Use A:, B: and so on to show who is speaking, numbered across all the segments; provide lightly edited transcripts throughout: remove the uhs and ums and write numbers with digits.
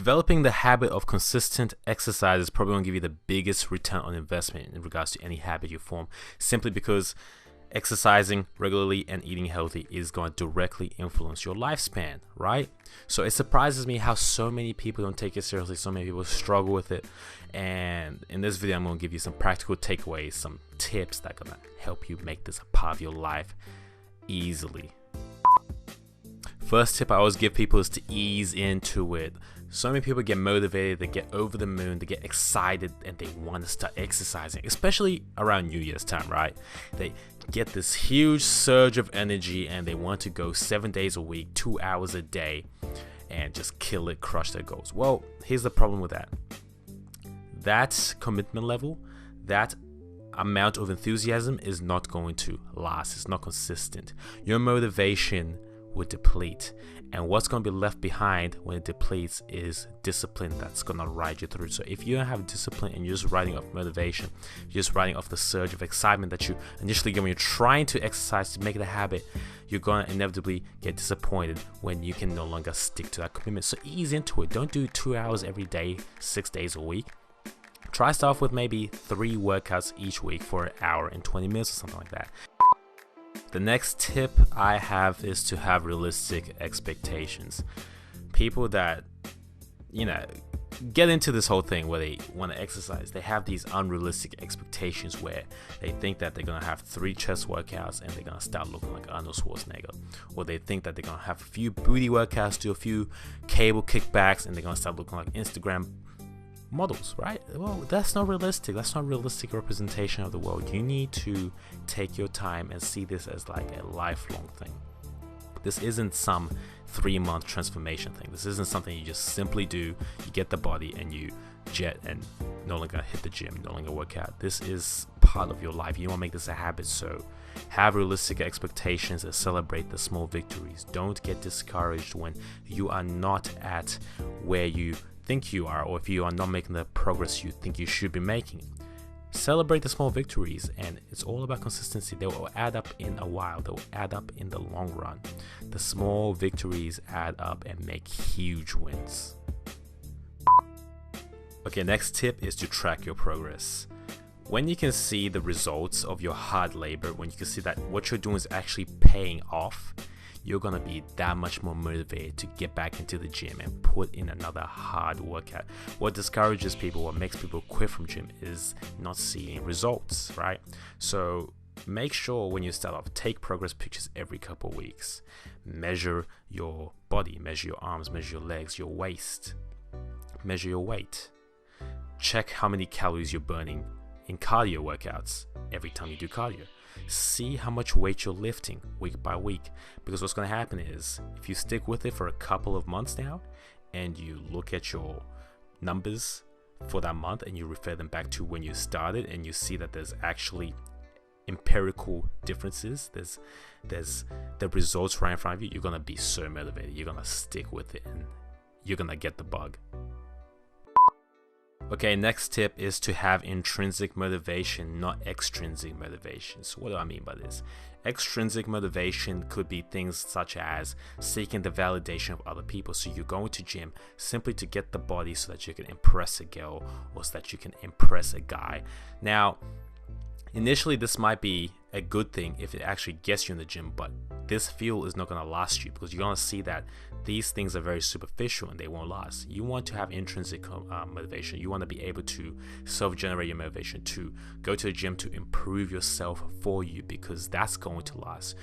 A: Developing the habit of consistent exercise is probably going to give you the biggest return on investment in regards to any habit you form, simply because exercising regularly and eating healthy is going to directly influence your lifespan, right? So it surprises me how so many people don't take it seriously, so many people struggle with it. And in this video, I'm going to give you some practical takeaways, some tips that are going to help you make this a part of your life easily. First tip I always give people is to ease into it. So many people get motivated, they get over the moon, they get excited, and they want to start exercising, especially around New Year's time, right? They get this huge surge of energy and they want to go 7 days a week, 2 hours a day, and just kill it, crush their goals. Well, here's the problem with that. That commitment level, that amount of enthusiasm is not going to last. It's not consistent. Your motivation would deplete, and what's going to be left behind when it depletes is discipline that's going to ride you through. So if you don't have discipline and you're just riding off motivation, you're just riding off the surge of excitement that you initially get when you're trying to exercise to make it a habit, you're going to inevitably get disappointed when you can no longer stick to that commitment. So ease into it. Don't do 2 hours every day, 6 days a week. Try start off with maybe 3 workouts each week for an hour and 20 minutes or something like that. The next tip I have is to have realistic expectations. People that, get into this whole thing where they want to exercise, they have these unrealistic expectations where they think that they're going to have 3 chest workouts and they're going to start looking like Arnold Schwarzenegger. Or they think that they're going to have a few booty workouts, do a few cable kickbacks, and they're going to start looking like Instagram models, right? Well, that's not realistic. That's not a realistic representation of the world. You need to take your time and see this as like a lifelong thing. This isn't some 3-month transformation thing. This isn't something you just simply do. You get the body and you jet and no longer hit the gym, no longer work out. This is part of your life. You want to make this a habit, so have realistic expectations and celebrate the small victories. Don't get discouraged when you are not at where you think you are, or if you are not making the progress you think you should be making. Celebrate the small victories, and it's all about consistency. They will add up in a while. They will add up in the long run. The small victories add up and make huge wins. Okay, next tip is to track your progress. When you can see the results of your hard labor, when you can see that what you're doing is actually paying off, you're going to be that much more motivated to get back into the gym and put in another hard workout. What discourages people, what makes people quit from gym is not seeing results, right? So make sure when you start off, take progress pictures every couple of weeks. Measure your body, measure your arms, measure your legs, your waist, measure your weight. Check how many calories you're burning in cardio workouts every time you do cardio. See how much weight you're lifting week by week, because what's going to happen is if you stick with it for a couple of months now and you look at your numbers for that month and you refer them back to when you started and you see that there's actually empirical differences, there's the results right in front of you, you're going to be so motivated. You're going to stick with it and you're going to get the bug. Okay, next tip is to have intrinsic motivation, not extrinsic motivation. So what do I mean by this? Extrinsic motivation could be things such as seeking the validation of other people. So you're going to gym simply to get the body so that you can impress a girl or so that you can impress a guy. Now, initially this might be a good thing if it actually gets you in the gym, but this fuel is not going to last you, because you're going to see that these things are very superficial and they won't last. You want to have intrinsic motivation. You want to be able to self-generate your motivation to go to the gym to improve yourself for you, because that's going to last.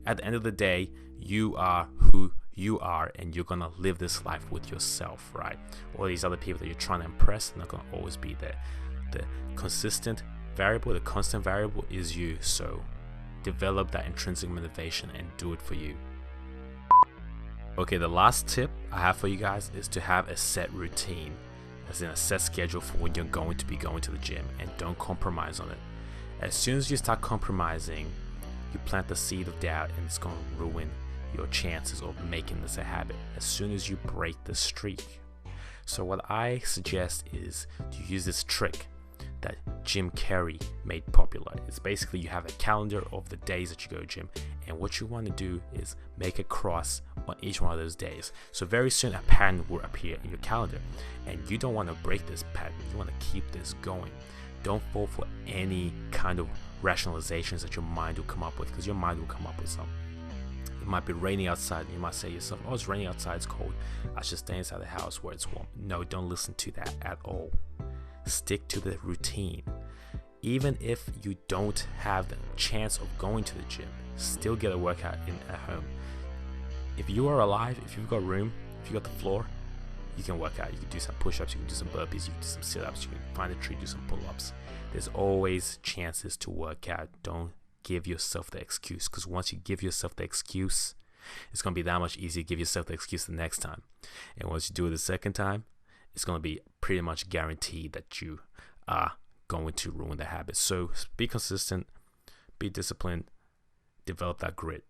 A: At the end of the day, you are who you are and you're going to live this life with yourself, right? All these other people that you're trying to impress are not going to always be there. The consistent variable, the constant variable is you. So develop that intrinsic motivation and do it for you. Okay, the last tip I have for you guys is to have a set routine, as in a set schedule for when you're going to be going to the gym, and don't compromise on it. As soon as you start compromising, you plant the seed of doubt and it's going to ruin your chances of making this a habit as soon as you break the streak. So what I suggest is to use this trick that Jim Carrey made popular. It's basically you have a calendar of the days that you go to gym, and what you want to do is make a cross on each one of those days. So very soon a pattern will appear in your calendar, and you don't want to break this pattern. You want to keep this going. Don't fall for any kind of rationalizations that your mind will come up with, because your mind will come up with some. It might be raining outside, and you might say to yourself, oh, it's raining outside, it's cold, I should stay inside the house where it's warm. No, don't listen to that at all. Stick to the routine. Even if you don't have the chance of going to the gym, still get a workout in at home. If you are alive, if you've got room, if you got the floor, you can work out. You can do some push-ups, you can do some burpees, you can do some sit-ups, you can find a tree, do some pull-ups. There's always chances to work out. Don't give yourself the excuse, because once you give yourself the excuse, it's going to be that much easier to give yourself the excuse the next time. And once you do it the second time, it's going to be pretty much guaranteed that you are going to ruin the habit. So be consistent, be disciplined, develop that grit.